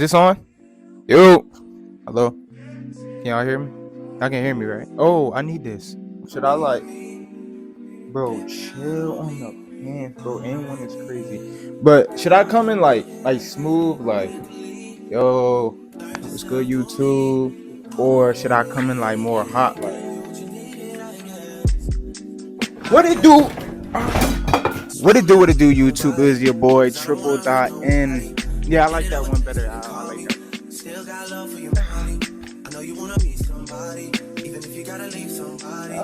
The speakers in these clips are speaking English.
This on? Yo. Hello. Can y'all hear me? Y'all can hear me, right? Oh, I need this. Should I bro, chill on the pants, bro. Anyone is crazy. But should I come in like smooth, yo, what's good, YouTube? Or should I come in like more hot, what it do? What it do, YouTube? It is your boy TripleN. Yeah, I like that one better. I like that. Still got love for you, I know you wanna meet somebody, even if you gotta leave somebody.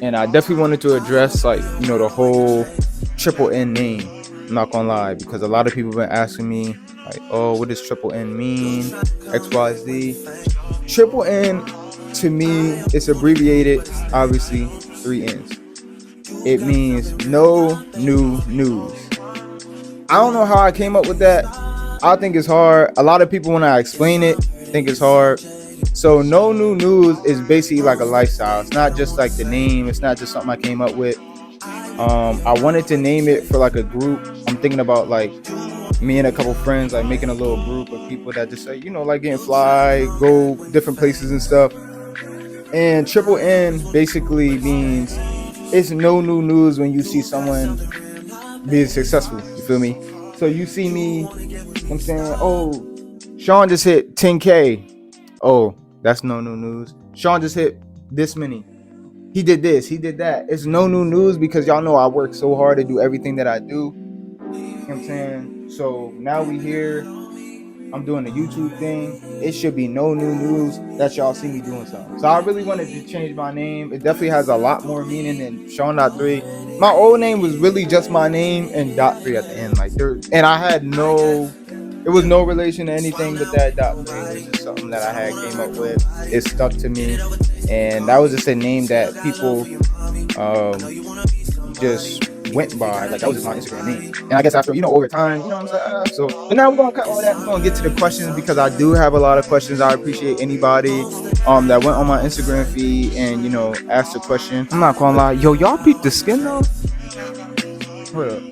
And I definitely wanted to address the whole TripleN name. I'm not gonna lie, because a lot of people have been asking me oh, what does TripleN mean? XYZ. TripleN, to me, it's abbreviated, obviously, 3 N's. It means no new news. I don't know how I came up with that. I think it's hard. A lot of people, when I explain it, think it's hard. So no new news is basically like a lifestyle. It's not just like the name. It's not just something I came up with. I wanted to name it for like a group. I'm thinking about me and a couple friends, making a little group of people that just say, getting fly, go different places and stuff. And TripleN basically means it's no new news when you see someone being successful. You feel me? So you see me, I'm saying, oh, Sean just hit 10K. Oh, that's no new news. Sean just hit this many. He did this, he did that. It's no new news because y'all know I work so hard to do everything that I do. You know what I'm saying? So now we here. I'm doing the YouTube thing. It should be no new news that y'all see me doing something. So I really wanted to change my name. It definitely has a lot more meaning than Sean.3. My old name was really just my name and .3 at the end. And I had it was no relation to anything with that .3. It was just something that I had came up with. It stuck to me. And that was just a name that people just went by. That was just my Instagram name. And I guess after, over time, I'm saying? So, but now we're going to cut all that. We're going to get to the questions because I do have a lot of questions. I appreciate anybody that went on my Instagram feed and, asked a question. I'm not going to lie. Yo, y'all beat the skin though? Hold up.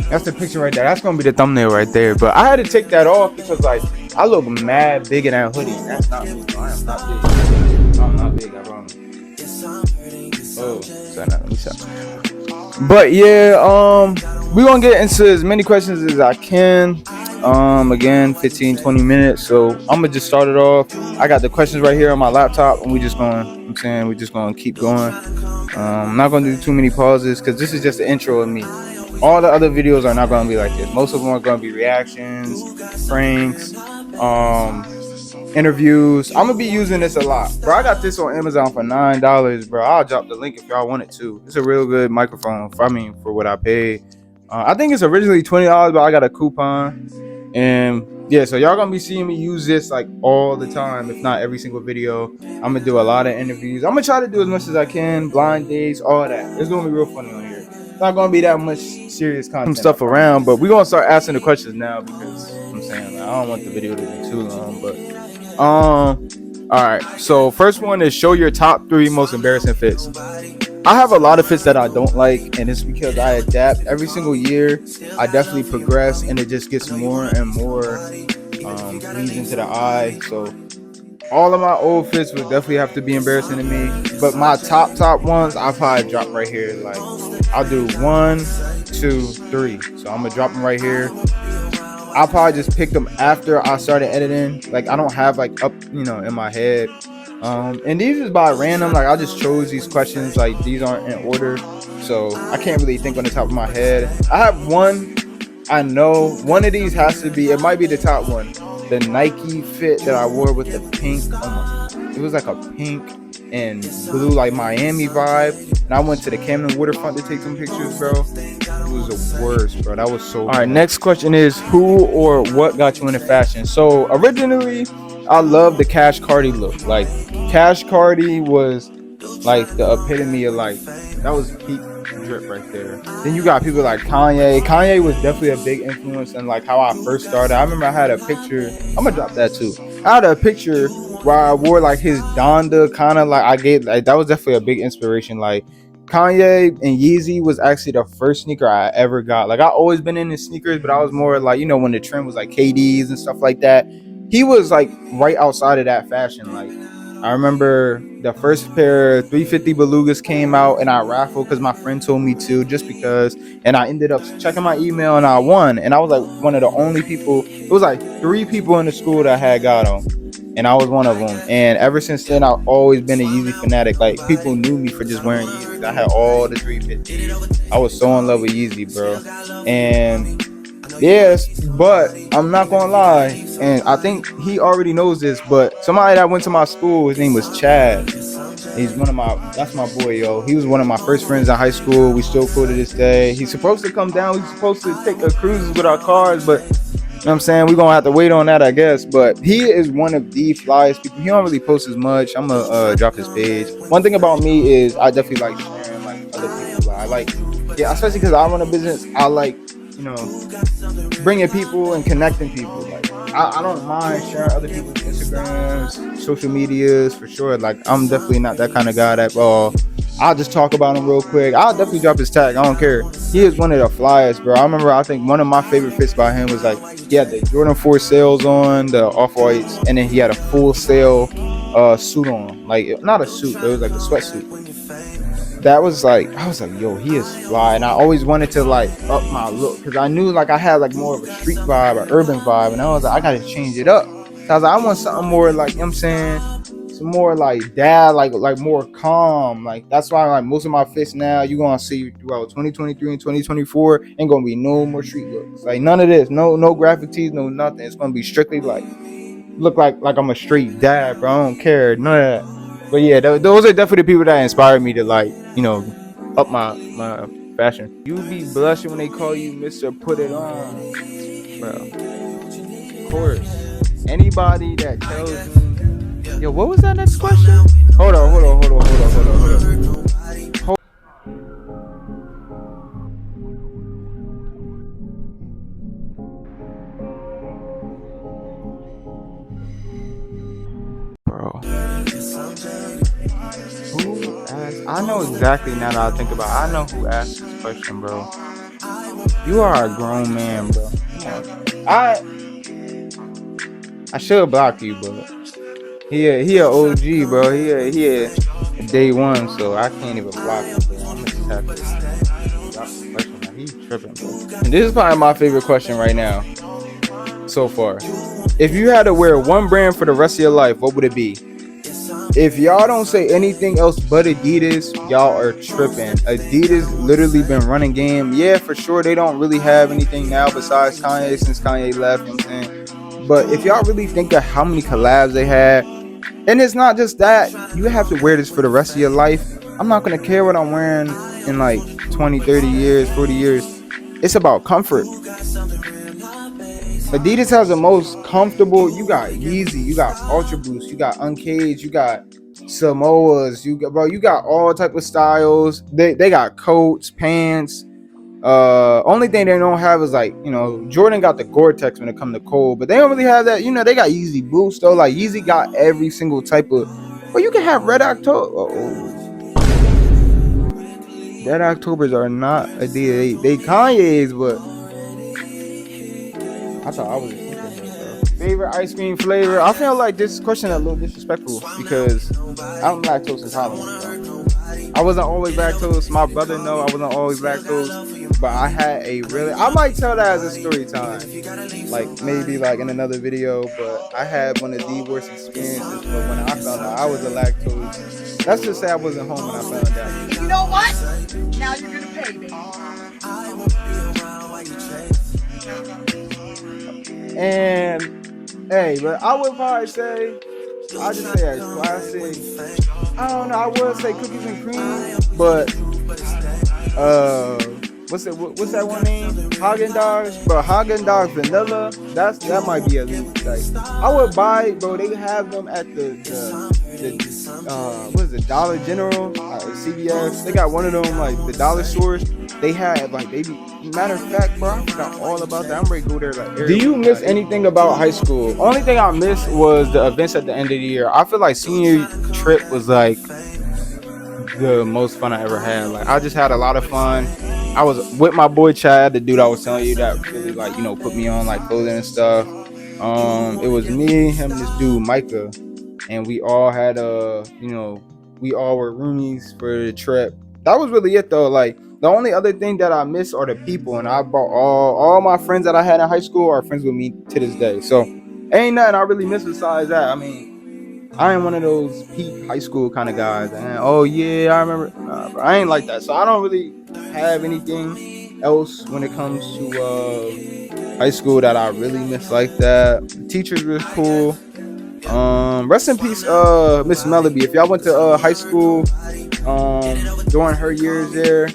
That's the picture right there. That's gonna be the thumbnail right there. But I had to take that off because I look mad big in that hoodie. That's not me. I am not big. I'm not big. I promise. Oh, sorry, let me stop. But yeah, we're gonna get into as many questions as I can. Again, 15-20 minutes. So I'm gonna just start it off. I got the questions right here on my laptop, and we're just gonna keep going. I'm not gonna do too many pauses because this is just the intro of me. All the other videos are not going to be like this. Most of them are going to be reactions, pranks, interviews. I'm going to be using this a lot. Bro, I got this on Amazon for $9, bro. I'll drop the link if y'all want it to. It's a real good microphone for what I paid. I think it's originally $20, but I got a coupon. And yeah, so y'all going to be seeing me use this all the time, if not every single video. I'm going to do a lot of interviews. I'm going to try to do as much as I can. Blind dates, all that. It's going to be real funny on here. Not gonna be that much serious content, some stuff around, but we're gonna start asking the questions now because I'm saying I don't want the video to be too long. But all right, so first one is show your top 3 most embarrassing fits. I have a lot of fits that I don't like, and it's because I adapt every single year. I definitely progress, and it just gets more and more pleasing to the eye. So all of my old fits would definitely have to be embarrassing to me, but my top ones I'll probably drop right here. I'll do 1, 2, 3. So I'm gonna drop them right here. I'll probably just pick them after I started editing. I don't have up, in my head. And these is by random. I just chose these questions. These aren't in order, so I can't really think on the top of my head. I have one. I know one of these has to be. It might be the top one. The Nike fit that I wore with the pink. It was a pink and blue Miami vibe, and I went to the Camden waterfront to take some pictures, bro. It was the worst, bro. That was so all right, next question is who or what got you into fashion? So originally I love the Cash Cardi look. Cash Cardi was the epitome of that was peak drip right there. Then you got people like Kanye. Kanye was definitely a big influence in like how I first started. I remember I had a picture. I'm gonna drop that too. I had a picture where I wore like his Donda kind of like I gave like that was definitely a big inspiration. Like Kanye and Yeezy was actually the first sneaker I ever got. Like I always been into sneakers, but I was more like, you know, when the trend was like KDs and stuff like that. He was like right outside of that fashion. Like I remember the first pair of 350 Belugas came out and I raffled because my friend told me to, just because. And I ended up checking my email and I won. And I was like one of the only people. It was like 3 people in the school that had got them. And I was one of them. And ever since then, I've always been a Yeezy fanatic. Like people knew me for just wearing Yeezys. I had all the 350. I was so in love with Yeezy, bro. And yes, but I'm not gonna lie, and I think he already knows this, but somebody that went to my school, his name was Chad. He's that's my boy, yo. He was one of my first friends in high school. We still cool to this day. He's supposed to come down. He's supposed to take a cruises with our cars, but you know what I'm saying? We're gonna have to wait on that, I guess. But he is one of the flyest people. He don't really post as much. I'm gonna drop his page. One thing about me is I definitely like sharing like other people. I like, yeah, especially because I run a business. I like, you know, bringing people and connecting people. Like I don't mind sharing other people's Instagrams, social medias for sure. Like I'm definitely not that kind of guy that I'll just talk about him real quick. I'll definitely drop his tag. I don't care. He is one of the flyest, bro. I remember I think one of my favorite fits by him was like he had the Jordan 4 sales on, the off-whites, and then he had a full sale suit on. Like not a suit, but it was like a sweatsuit. That was like, I was like, yo, he is fly. And I always wanted to like up my look because I knew like I had like more of a street vibe, an urban vibe, and I was like, I gotta change it up. So I was like, I want something more like, you know what I'm saying, some more like dad, like more calm. Like that's why like most of my fits now you're gonna see throughout 2023 and 2024 ain't gonna be no more street looks. Like none of this, no graphic tees, no nothing. It's gonna be strictly like look like I'm a straight dad, bro. I don't care, none of that. But yeah, those are definitely the people that inspired me to like, you know, up my fashion. You be blushing when they call you Mr. Put It On, bro. Of course. Anybody that tells me, yo, what was that next question? Hold on. Bro. Who asked? I know exactly now that I think about it. I know who asked this question, bro. You are a grown man, bro. I should block you, but he a OG, bro. He a day one, so I can't even block him, bro. I'm just have to drop the question. Like, he's tripping, bro. And this is probably my favorite question right now so far. If you had to wear one brand for the rest of your life, what would it be? If y'all don't say anything else but Adidas, y'all are tripping. Adidas literally been running game. Yeah, for sure, they don't really have anything now besides Kanye since Kanye left, you know what I'm saying? But if y'all really think of how many collabs they had, and it's not just that, you have to wear this for the rest of your life. I'm not going to care what I'm wearing in like 20, 30 years, 40 years. It's about comfort. Adidas has the most comfortable. You got Yeezy, you got Ultra Boost, you got Uncaged, you got Samoas, you got all type of styles. They got coats, pants. Only thing they don't have is like, you know, Jordan got the Gore-Tex when it comes to cold, but they don't really have that. You know, they got Yeezy Boost though. Like Yeezy got every single type of. Well, you can have Red October. Red Octobers are not Adidas. They Kanye's, but. I thought I was just thinking, bro. Favorite ice cream flavor? I feel like this question is a little disrespectful because I'm lactose intolerant, bro. I wasn't always lactose. My brother know I wasn't always lactose, but I had I might tell that as a story time, like maybe like in another video. But I had one of the worst experiences. But when I found out I was a lactose, let's just say I wasn't home when I found out. You know what? Now you're gonna pay, baby. And hey, but I would probably say, I'll just say a classic. I don't know, I would say cookies and cream, but what's that one name? Haagen Dazs, bro. Haagen Dazs vanilla. That might be elite. Like I would buy, bro. They have them at the what is it, Dollar General, CVS. They got one of them like the dollar stores. They had like they be. Matter of fact, bro, I forgot all about that. I'm ready to go there like. Do you miss anything about high school? Only thing I missed was the events at the end of the year. I feel like senior trip was like the most fun I ever had. Like I just had a lot of fun. I was with my boy Chad, the dude I was telling you that really like put me on like clothing and stuff. It was me, him, and this dude Micah, and we all had we all were roomies for the trip. That was really it though. Like the only other thing that I miss are the people, and I brought all my friends that I had in high school are friends with me to this day. So ain't nothing I really miss besides that. I mean, I ain't one of those peak high school kind of guys. And oh yeah, I remember. Nah, bro, I ain't like that. So I don't really have anything else when it comes to high school that I really miss like that. The teachers were cool. Rest in peace, Miss Melody. If y'all went to high school during her years there,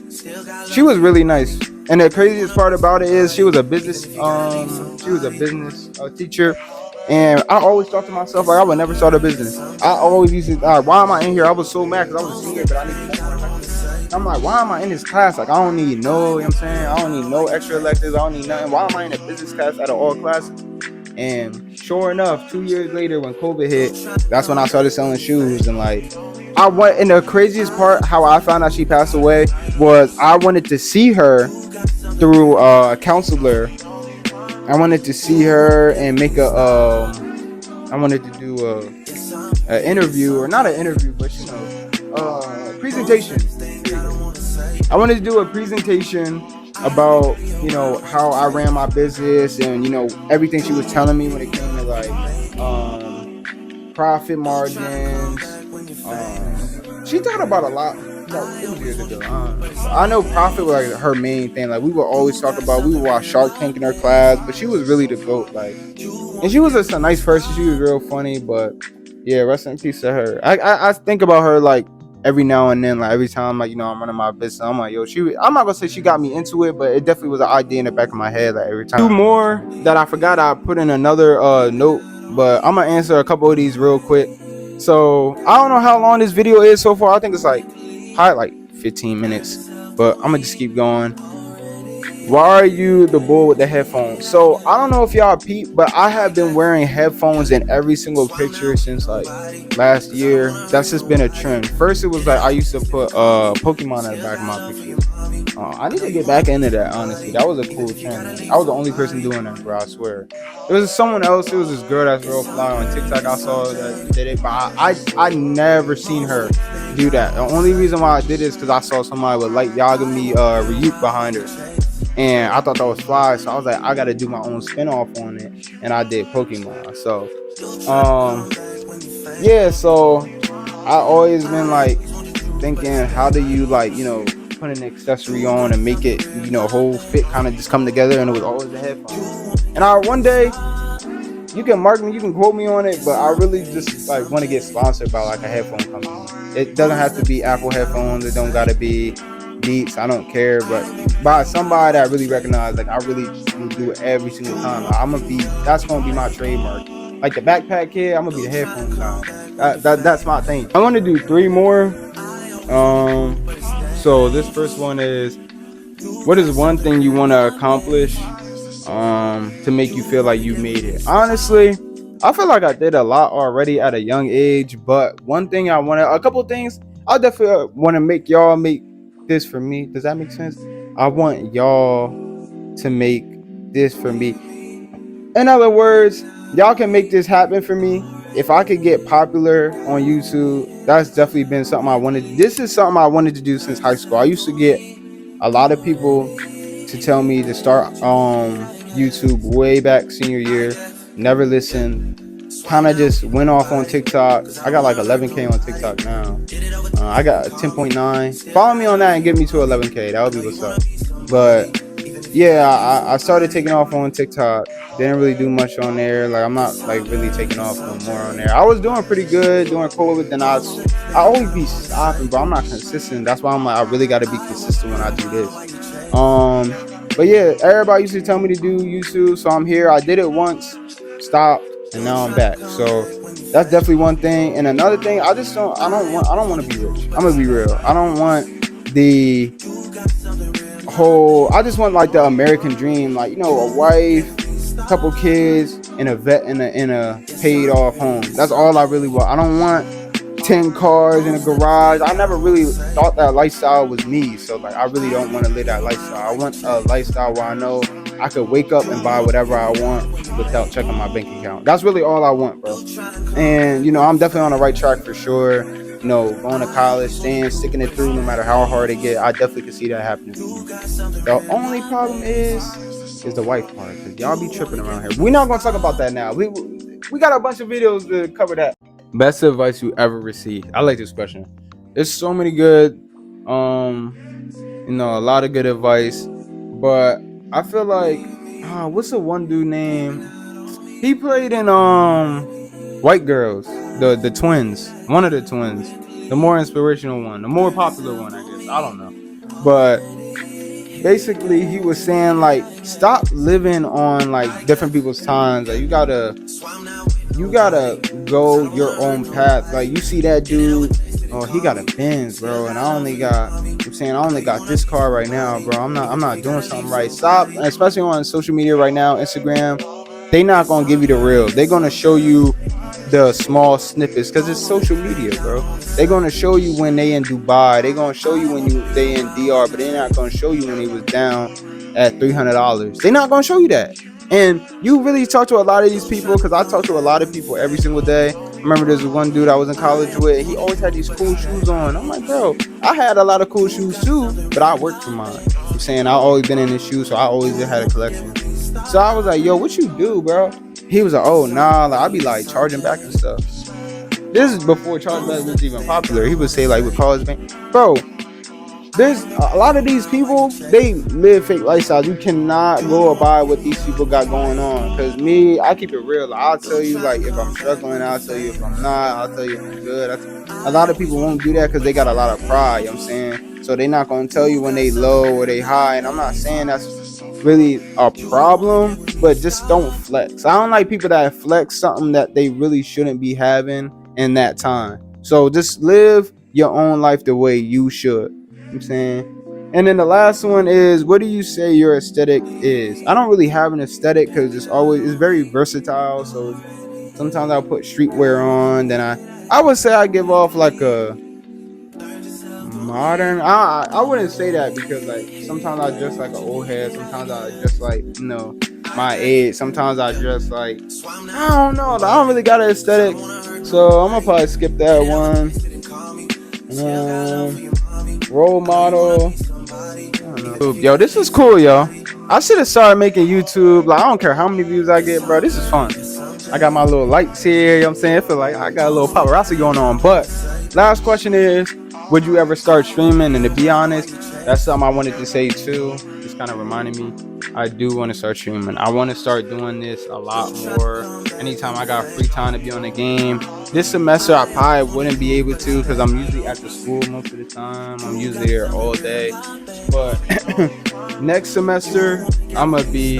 she was really nice. And the craziest part about it is she was a business teacher. And I always thought to myself, like, I would never start a business. I always used to, why am I in here? I was so mad because I was a senior, but I need to. I'm like, why am I in this class? Like, I don't need no, you know what I'm saying? I don't need no extra electives. I don't need nothing. Why am I in a business class out of all classes? And sure enough, 2 years later when COVID hit, that's when I started selling shoes. And like, and the craziest part, how I found out she passed away, was I wanted to see her through a counselor. I wanted to see her and make I wanted to do a interview, or not an interview, but presentation. I wanted to do a presentation about how I ran my business and everything she was telling me when it came to like profit margins. She talked about a lot. Years ago. I know profit was like her main thing. Like we would always talk about. We would watch Shark Tank in her class, but she was really the GOAT. Like, and she was just a nice person. She was real funny. But yeah, rest in peace to her. I think about her like every now and then. Like every time like I'm running my business, I'm like I'm not gonna say she got me into it, but it definitely was an idea in the back of my head. Like every time. Two more that I forgot. I put in another note, but I'm gonna answer a couple of these real quick. So I don't know how long this video is so far. I think it's like 15 minutes, but I'm gonna just keep going. Why are you the boy with the headphones? So I don't know if y'all peep, but I have been wearing headphones in every single picture since like last year. That's just been a trend. First it was like I used to put Pokemon at the back of my pictures. I need to get back into that, honestly. That was a cool trend. I was the only person doing that, bro, I swear. There was someone else. It was this girl that's real fly on TikTok. I saw that did it, but I never seen her do that. The only reason why I did it is because I saw somebody with Light Yagami Ryuk behind her. And I thought that was fly, so I was like, I gotta do my own spin-off on it. And I did Pokemon. So so I always been like thinking, how do you like, put an accessory on and make it, whole fit kind of just come together, and it was always a headphone. And one day, you can mark me, you can quote me on it, but I really just like want to get sponsored by like a headphone company. It doesn't have to be Apple headphones. It don't gotta be Beats. I don't care, but by somebody that I really recognize, like I really do it every single time. That's gonna be my trademark. Like the backpack kid, I'm gonna be the headphone guy. That's my thing. I'm gonna do 3 more. So this first one is, what is one thing you want to accomplish to make you feel like you made it? Honestly, I feel like I did a lot already at a young age, but one thing a couple of things I definitely want to make y'all make this for me. Does that make sense? I want y'all to make this for me. In other words, y'all can make this happen for me. If I could get popular on YouTube, that's definitely been something I wanted. This is something I wanted to do since high school. I used to get a lot of people to tell me to start YouTube way back senior year. Never listened. Kind of just went off on TikTok. I got like 11K on TikTok now. I got 10.9. Follow me on that and get me to 11K. That would be what's up. But yeah, I started taking off on TikTok. Didn't really do much on there. Like I'm not like really taking off no more on there. I was doing pretty good during COVID. Then I always be stopping, but I'm not consistent. That's why I'm like, I really got to be consistent when I do this. But yeah, everybody used to tell me to do YouTube, so I'm here. I did it once, stopped, and now I'm back. So that's definitely one thing. And another thing, I don't want to be rich. I'm gonna be real. I don't want the I just want like the American dream, like a wife, couple kids, and a vet in a paid off home. That's all I really want. I don't want 10 cars in a garage. I never really thought that lifestyle was me. So like I really don't want to live that lifestyle. I want a lifestyle where I know I could wake up and buy whatever I want without checking my bank account. That's really all I want, bro. And I'm definitely on the right track for sure. Going to college, sticking it through no matter how hard it get. I definitely can see that happening. The only problem is the wife part. Cause y'all be tripping around here. We're not gonna talk about that now. We got a bunch of videos to cover that. Best advice you ever received? I like this question. There's so many good, a lot of good advice, but I feel like, what's the one dude name? He played in White Girls, the twins, one of the twins, the more inspirational one, the more popular one, I guess. I don't know, but basically he was saying like, stop living on like different people's times. Like you gotta go your own path. Like you see that dude, he got a Benz, bro, and I only got this car right now, bro. I'm not doing something right. Stop, especially on social media right now, Instagram. They not gonna give you the real. They're gonna show you the small snippets because it's social media, bro. They're gonna show you when they in Dubai. They're gonna show you when they in DR, but they're not gonna show you when he was down at $300. They're not gonna show you that. And you really talk to a lot of these people, because I talk to a lot of people every single day. I remember there's one dude I was in college with. He always had these cool shoes on. I'm like, bro, I had a lot of cool shoes too, but I worked for mine. I'm saying I always been in his shoes, so I always had a collection. So I was like, yo, what you do, bro? He was like, oh, nah, like, I be like charging back and stuff. This is before charging back was even popular. He would say like with cars, bro. There's a lot of these people, they live fake lifestyles. You cannot go abide what these people got going on. Cause me, I keep it real. I'll tell you like if I'm struggling. I'll tell you if I'm not. I'll tell you if I'm good. A lot of people won't do that because they got a lot of pride. You know what I'm saying? So they not gonna tell you when they low or they high. And I'm not saying that's really a problem, but just don't flex. I don't like people that flex something that they really shouldn't be having in that time. So just live your own life the way you should. I'm saying. And then the last one is, what do you say your aesthetic is? I don't really have an aesthetic because it's very versatile. So sometimes I'll put streetwear on. Then I would say I give off like a modern. I wouldn't say that because like sometimes I dress like an old head. Sometimes I dress like my age. Sometimes I dress like I don't know. I don't really got an aesthetic. So I'm gonna probably skip that one. Role model. I don't know. Yo, this is cool, yo. I should have started making YouTube. Like, I don't care how many views I get, bro. This is fun. I got my little lights here. You know what I'm saying? I feel like I got a little paparazzi going on. But last question is, would you ever start streaming? And to be honest, that's something I wanted to say too. Just kind of reminded me. I do want to start streaming. I want to start doing this a lot more. Anytime I got free time to be on the game. This semester I probably wouldn't be able to because I'm usually at the school most of the time. I'm usually there all day. But next semester I'm gonna be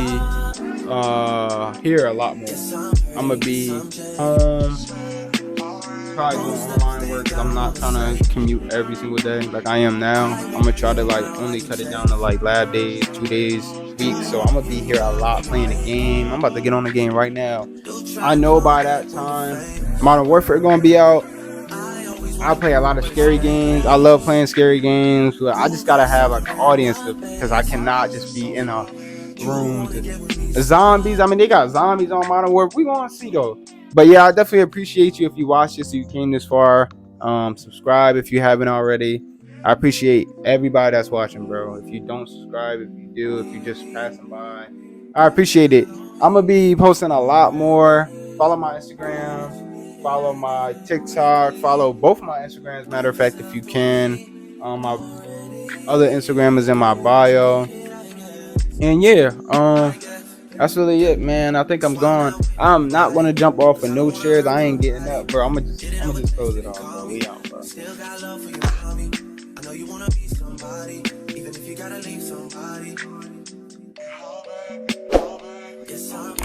here a lot more. I'm gonna be home, probably doing online work because I'm not trying to commute every single day like I am now. I'm gonna try to like only cut it down to like lab days, 2 days a week. So I'm gonna be here a lot playing the game. I'm about to get on the game right now. I know by that time Modern Warfare gonna be out. I play a lot of scary games. I love playing scary games. But I just gotta have like an audience because I cannot just be in a room. Zombies. I mean, they got zombies on Modern Warfare. We gonna see though. But yeah, I definitely appreciate you if you watched this, if you came this far. Subscribe if you haven't already. I appreciate everybody that's watching, bro. If you don't subscribe, if you do, if you just passing by, I appreciate it. I'm gonna be posting a lot more. Follow my Instagram, follow my TikTok, follow both my Instagrams. Matter of fact, if you can, my other Instagram is in my bio. And yeah, that's really it, man. I think I'm gone. I'm not gonna jump off of no chairs. I ain't getting up, bro. I'm gonna just close it off, bro. We out, bro. know you wanna be somebody, even if you gotta leave somebody. Yes, I'm